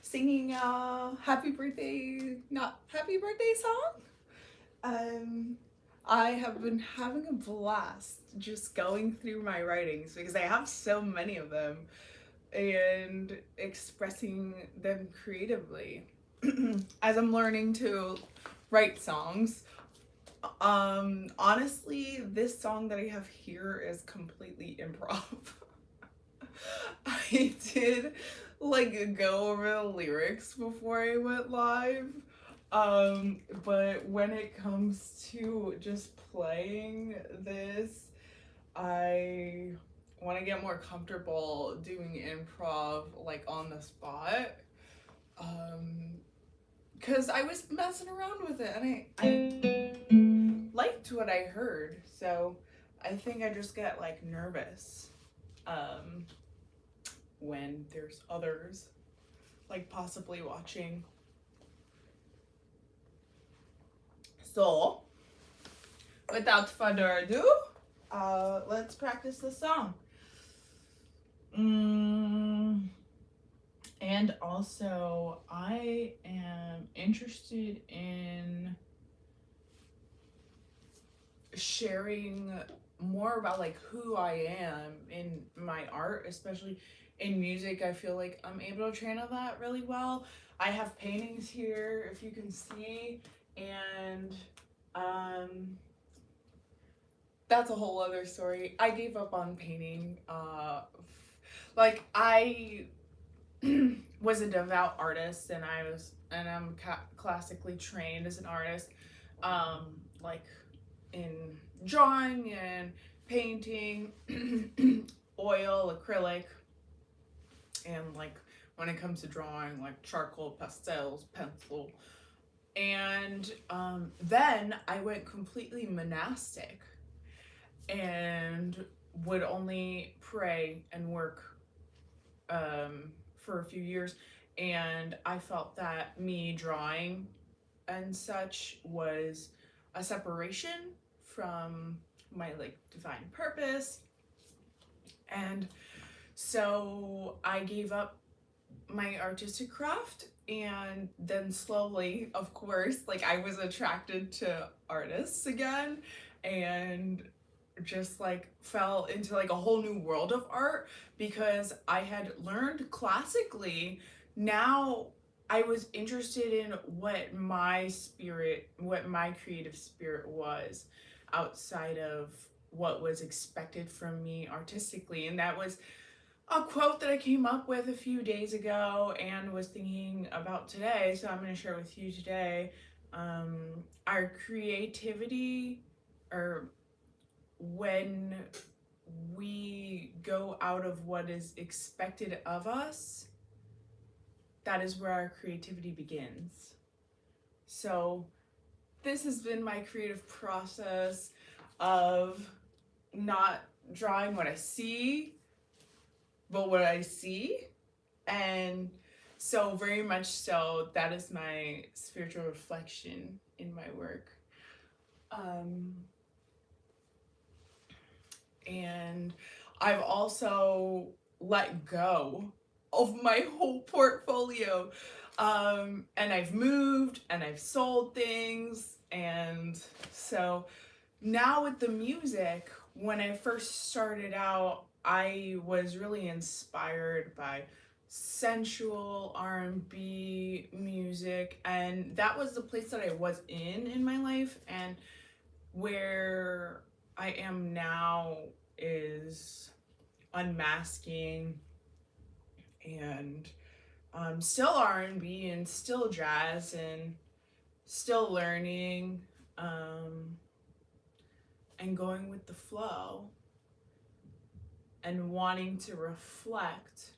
singing a happy birthday, not happy birthday song. Um, I have been having a blast just going through my writings because I have so many of them and expressing them creatively. As I'm learning to write songs, honestly, this song that I have here is completely improv. I did like go over the lyrics before I went live. But when it comes to just playing this, I want to get more comfortable doing improv like on the spot. Um, cuz I was messing around with it and I liked what I heard. So, I think I just get like nervous. Um, when there's others like possibly watching. So, without further ado, let's practice the song. Mm, and also, I am interested in sharing more about like who I am in my art, especially in music. I feel like I'm able to channel that really well. I have paintings here, if you can see, and um, that's a whole other story. I gave up on painting. Like I was a devout artist, and I'm classically trained as an artist. Like in drawing and painting, oil, acrylic, and like when it comes to drawing, like charcoal, pastels, pencil. And then I went completely monastic and would only pray and work for a few years. And I felt that me drawing and such was a separation from my like divine purpose. And so I gave up my artistic craft, and then slowly, of course, like I was attracted to artists again and just like fell into like a whole new world of art because I had learned classically. Now I was interested in what my creative spirit was outside of what was expected from me artistically. And that was a quote that I came up with a few days ago and was thinking about today. So I'm going to share with you today. Our creativity, or when we go out of what is expected of us, that is where our creativity begins. So this has been my creative process of not drawing what I see, but what I see. And so, very much so, that is my spiritual reflection in my work. Um, and I've also let go of my whole portfolio. And I've moved and I've sold things. And so now with the music, when I first started out, I was really inspired by sensual R&B music, and that was the place that I was in my life. And where I am now is unmasking and still R&B and still jazz and still learning, um, and going with the flow and wanting to reflect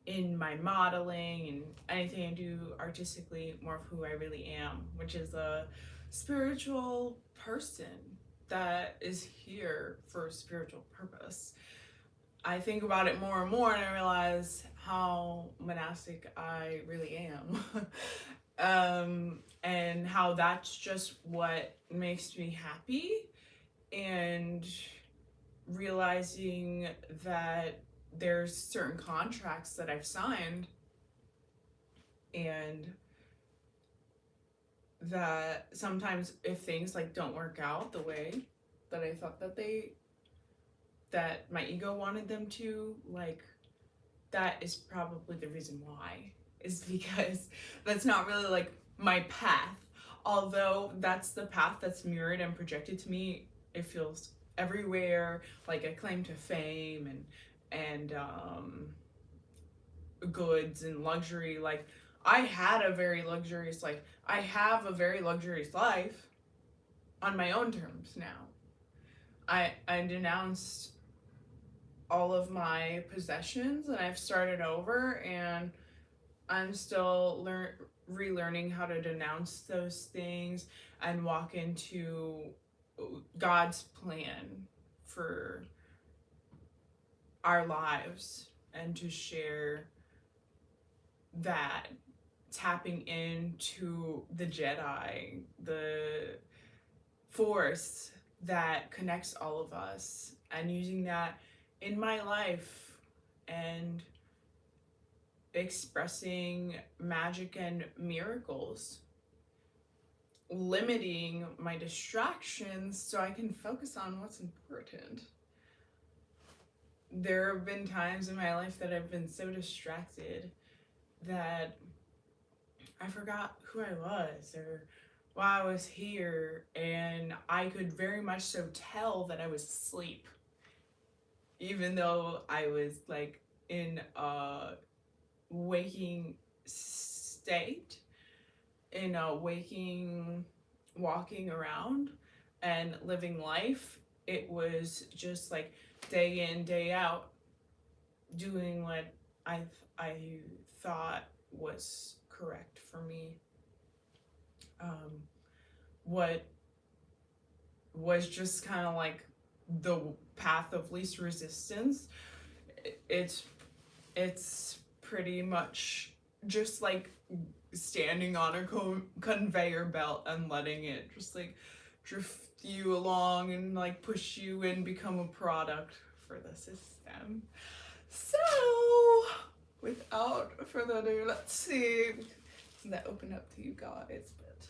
in my modeling and anything I do artistically more of who I really am, which is a spiritual person that is here for a spiritual purpose. I think about it more and more and I realize how monastic I really am. And how that's just what makes me happy, and realizing that there's certain contracts that I've signed and that sometimes if things like don't work out the way that I thought that my ego wanted them to, like, that is probably the reason why, is because that's not really like my path. Although that's the path that's mirrored and projected to me, it feels everywhere, like a claim to fame and goods and luxury. Like, I had a very luxurious, like, I have a very luxurious life on my own terms now. I denounced all of my possessions and I've started over, and I'm still relearning how to denounce those things and walk into God's plan for our lives, and to share that, tapping into the Jedi, the force that connects all of us, and using that in my life and expressing magic and miracles, limiting my distractions so I can focus on what's important. There have been times in my life that I've been so distracted that I forgot who I was or why I was here, and I could very much so tell that I was asleep, even though I was like in a waking state, in a waking, walking around and living life. It was just like day in, day out, doing what I thought was correct for me. What was just kind of like the path of least resistance. It's pretty much just like standing on a conveyor belt and letting it just like drift you along and like push you and become a product for the system. So without further ado, let's see. Doesn't that open up to you guys? But let's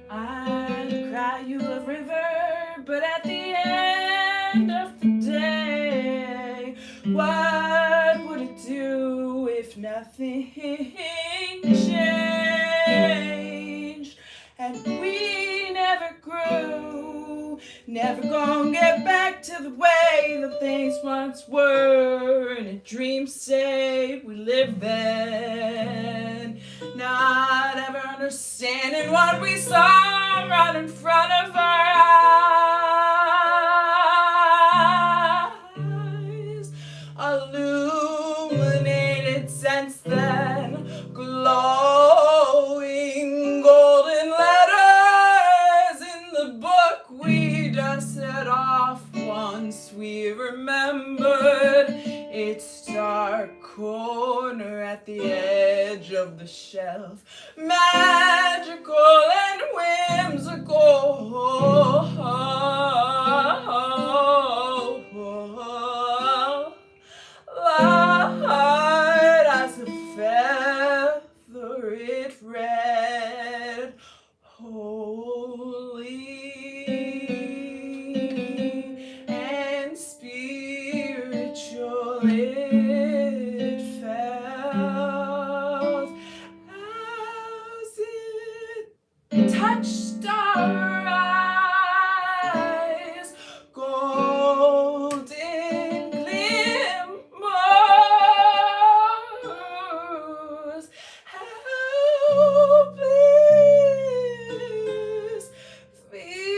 I'd cry you a river, but at the end of the day, what would it do if nothing changed? And we never grew, never gonna get back to the way that things once were. In a dream state we lived then, not ever understanding what we saw right in front of our eyes. Illuminated since then, glowing golden letters in the book we dusted off once we remembered its dark corner at the edge of the shelf, magical and whimsical, light as a feather it read, holy and spiritual it felt as it touched our eyes, golden glimmers, helpless fears,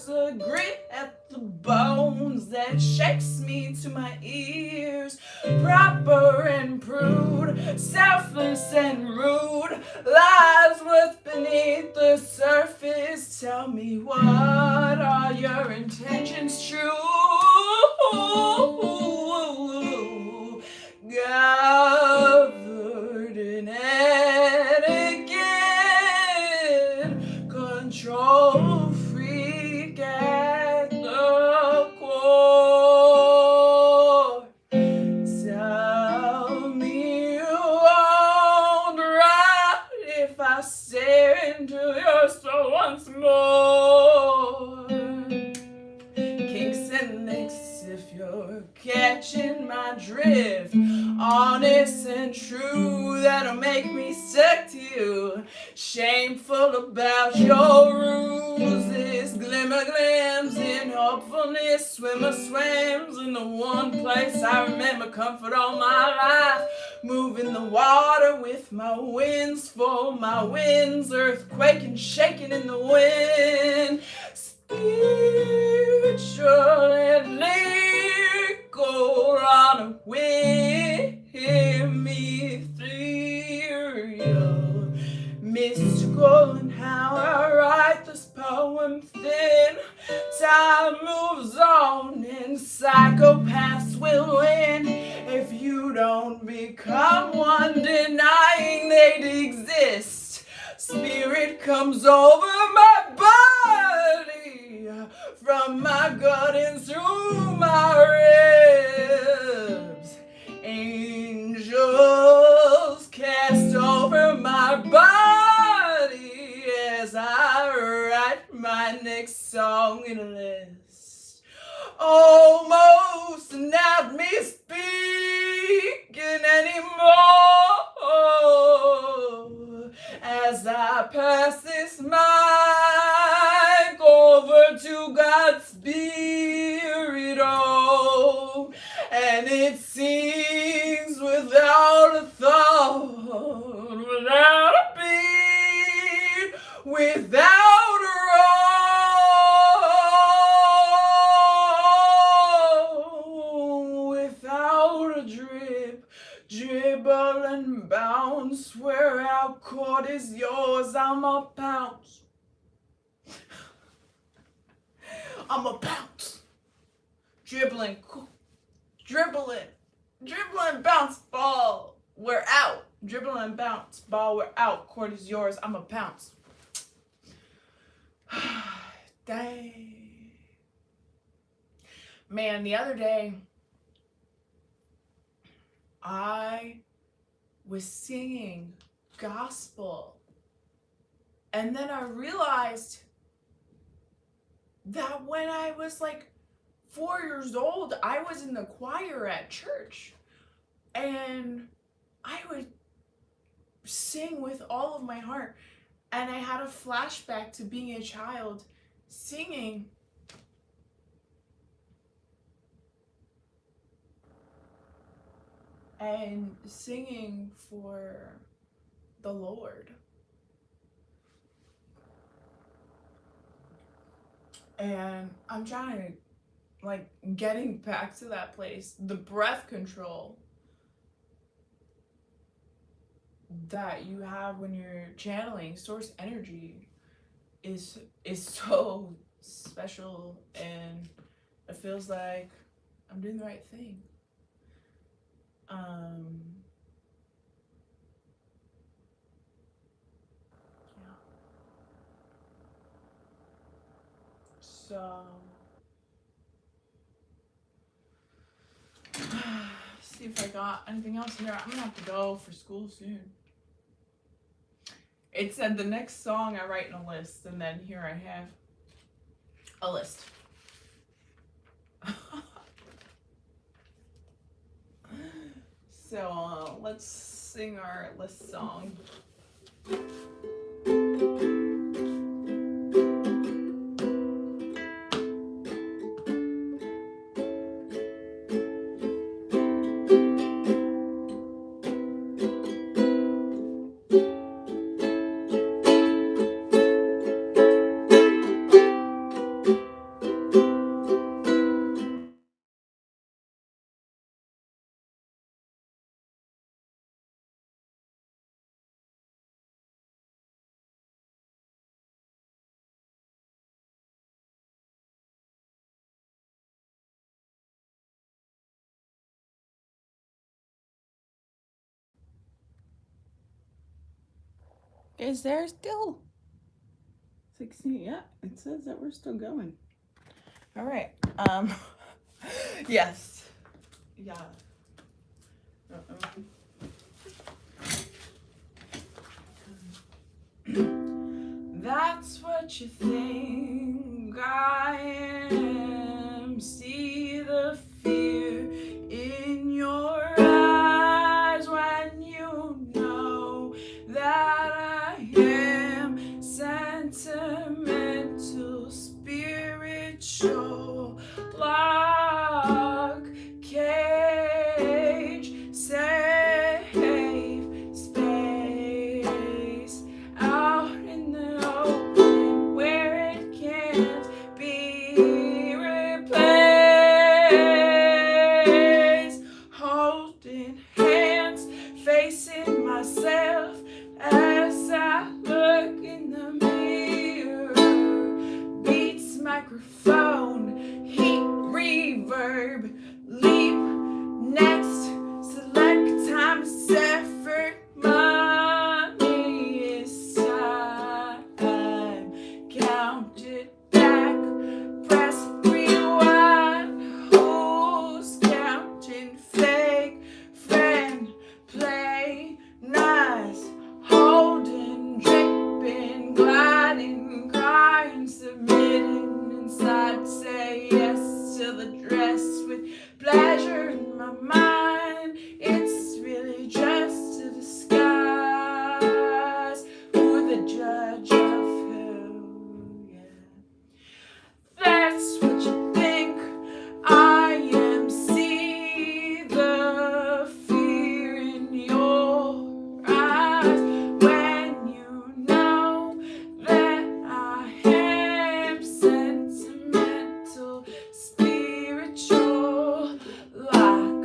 a grit at the bones that shakes me to my ears, proper and prude, selfless and rude, lies what's beneath the surface. Tell me, what are your intentions true? Gathered in etiquette, control freak at the core. Tell me you won't rot if I stare into your soul once more. Kinks and licks if you're catching my drift, honest and true, that'll make me stick to you. Shameful about your ruses, glimmer glims in hopefulness, swimmer swims in the one place I remember comfort all my life. Moving the water with my winds full, my winds earthquaking, shaking in the wind. Spiritual and lyrical on a whim, ethereal, mystical, and how I write this poem thin. Time moves on and psychopaths will win if you don't become one, denying they'd exist. Spirit comes over my body, from my gut and through my ribs. Angels cast over my body as I write my next song in a list. Almost not me speaking anymore as I pass this mic over to God's Spirit, oh, and it sings without a thought, without a beat, without a roll, without a drip, dribble and bounce. Where our court is yours, I'm a pounce. I'm a pounce. Dribbling, bounce, ball, we're out. Dribble and bounce, ball, we're out. Court is yours, I'm a pounce. Dang. Man, the other day, I was singing gospel, and then I realized that when I was like 4 years old, I was in the choir at church, and I would sing with all of my heart, and I had a flashback to being a child singing. And singing for the Lord. And I'm trying to, like, getting back to that place. The breath control that you have when you're channeling source energy is so special and feels like I'm doing the right thing. Yeah. So see if I got anything else here. I'm gonna have to go for school soon. It said the next song I write in a list, and then here I have a list. So let's sing our list song. Is there still 16? Yeah, it says that we're still going. All right. Yes. Yeah. That's what you think I am. See the fear in your eyes when you know that I am sentimental, spiritual, lock, cage, safe space, out in the open where it can't be replaced, holding hands, facing myself as I look in the mirror, beats, microphone, heat, reverb, leap, next, select time, effort, money is time, count it back, press rewind, who's counting, fake, friend, play, nice, holding, dripping, gliding, crying, submitting inside, say yes to the dress with pleasure in my mind. It's really just a disguise. Who the judge of who? Yeah. That's what you think I am. See the fear in your eyes when you know that I am sentimental, spiritual, lock,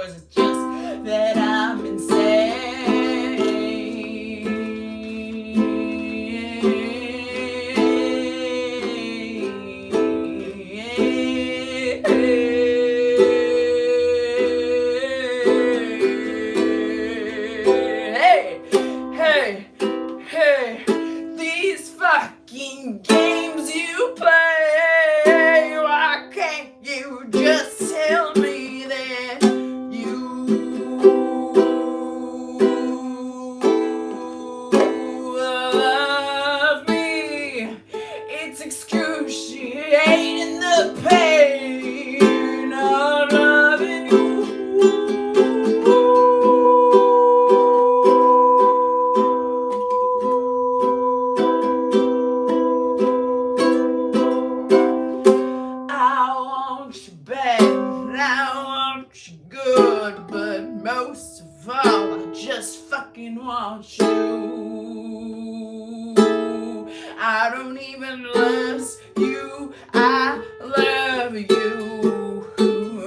or is it just that I'm insane? Hey, hey, these fucking games you play, why can't you just tell me that you love me? It's excruciating the pain of loving you. I want you bad, and I want you good, but most of all, I just fucking want you. I don't even love you, I love you.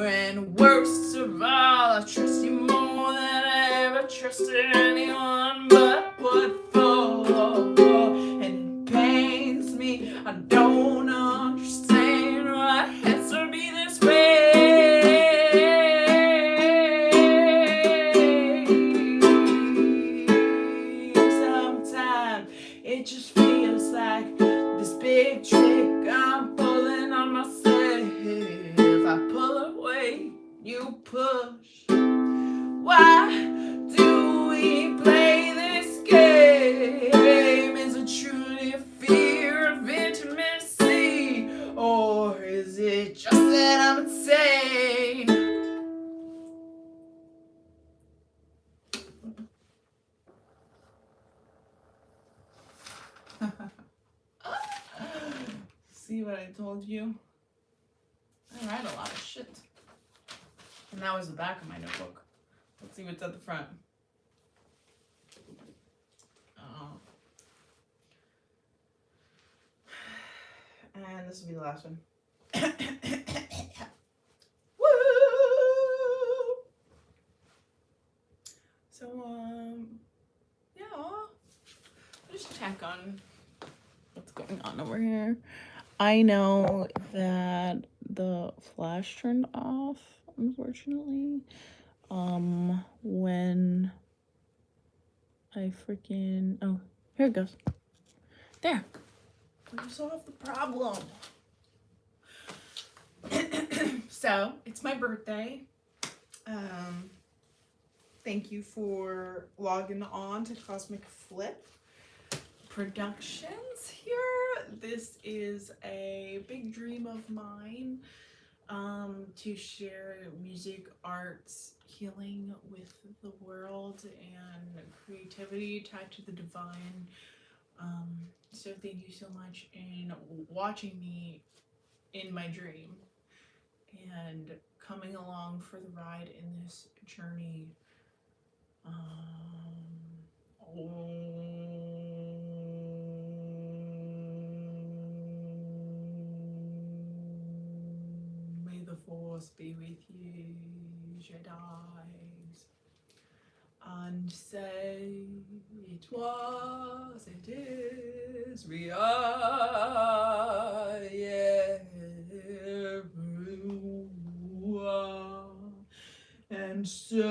And worst of all, I trust you more than I ever trusted anyone, but what for? And it pains me, I don't understand why it has to be this way. Sometimes it just feels like this big trick I'm pulling on myself. I pull away, you push. Why do we play this game? Is it truly a fear of intimacy, or is it just that I'm insane? See what I told you? I write a lot of shit. And that was the back of my notebook. Let's see what's at the front. And this will be the last one. Woo! So, yeah, I'll just check on what's going on over here. I know that the flash turned off, unfortunately. When I freaking, oh, here it goes. There. We solved the problem. So, it's my birthday. Thank you for logging on to Cosmic Flip Productions here. This is a big dream of mine, to share music, arts, healing with the world, and creativity tied to the divine. So thank you so much in watching me in my dream and coming along for the ride in this journey. May the force be with you, Jedi's. And say it was, it is, we are, yeah, and so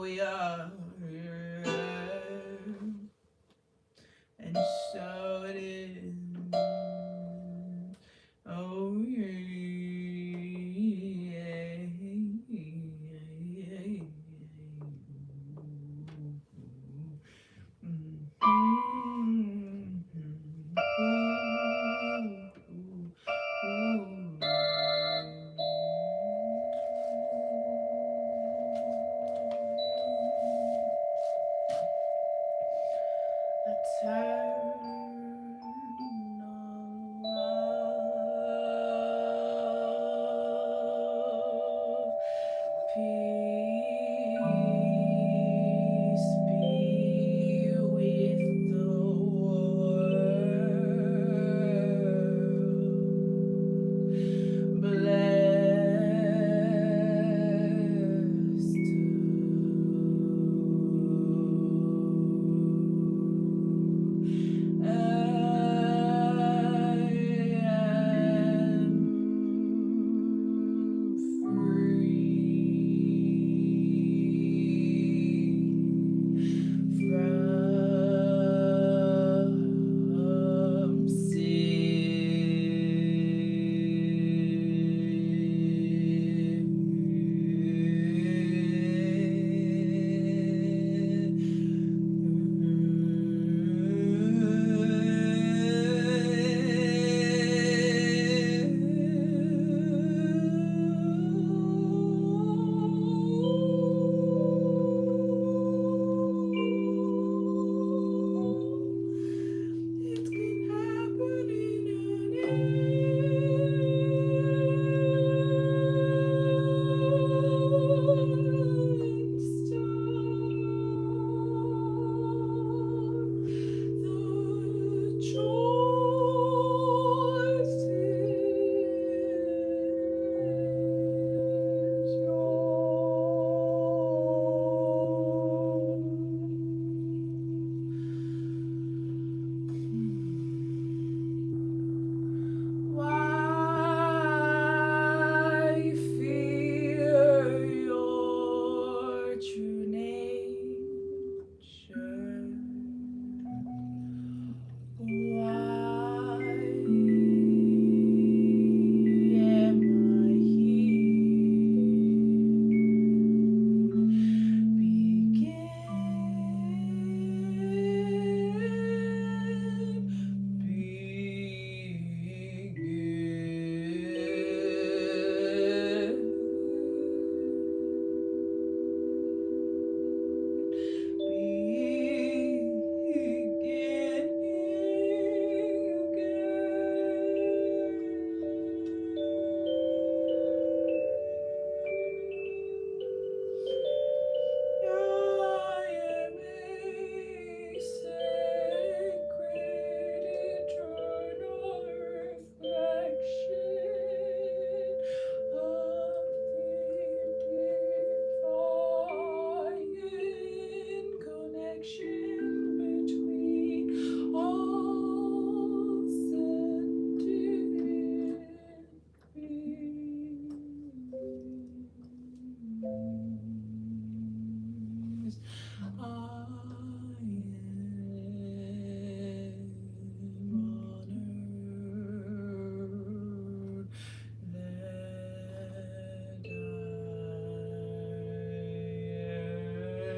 we are, and so it is. Oh yeah.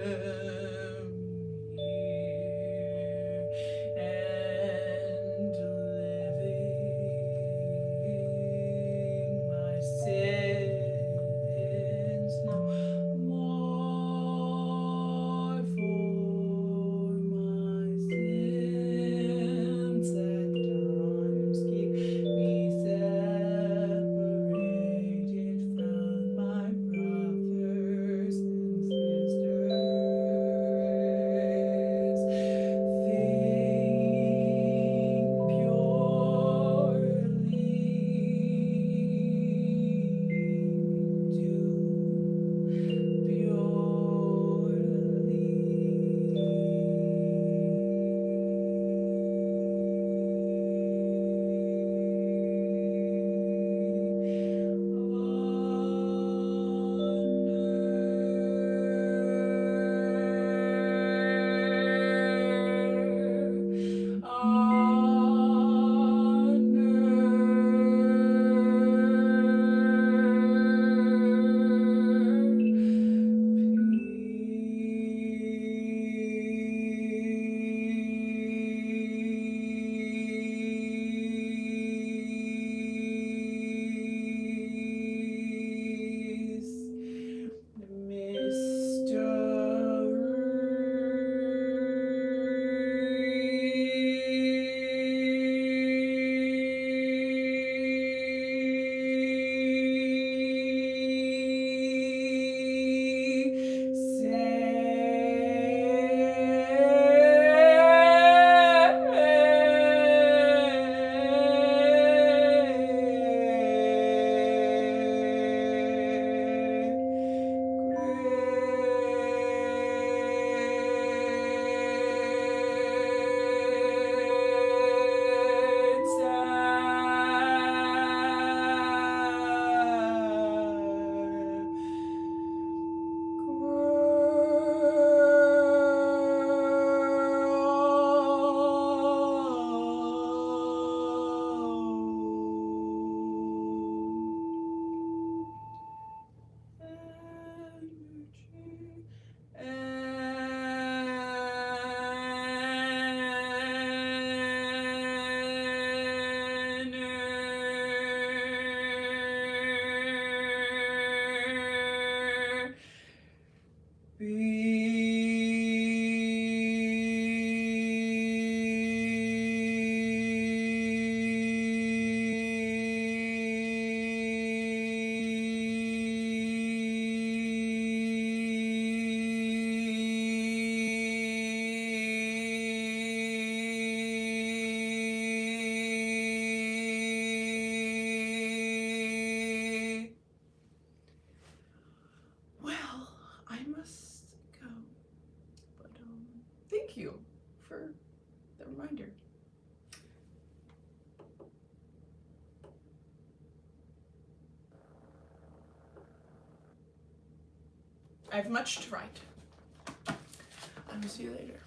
here and living my sins no more, for my sins at times keep me separated from my brothers and sisters. Think purely, do Well, I must go, but thank you for the reminder. I have much to write. I will see you later.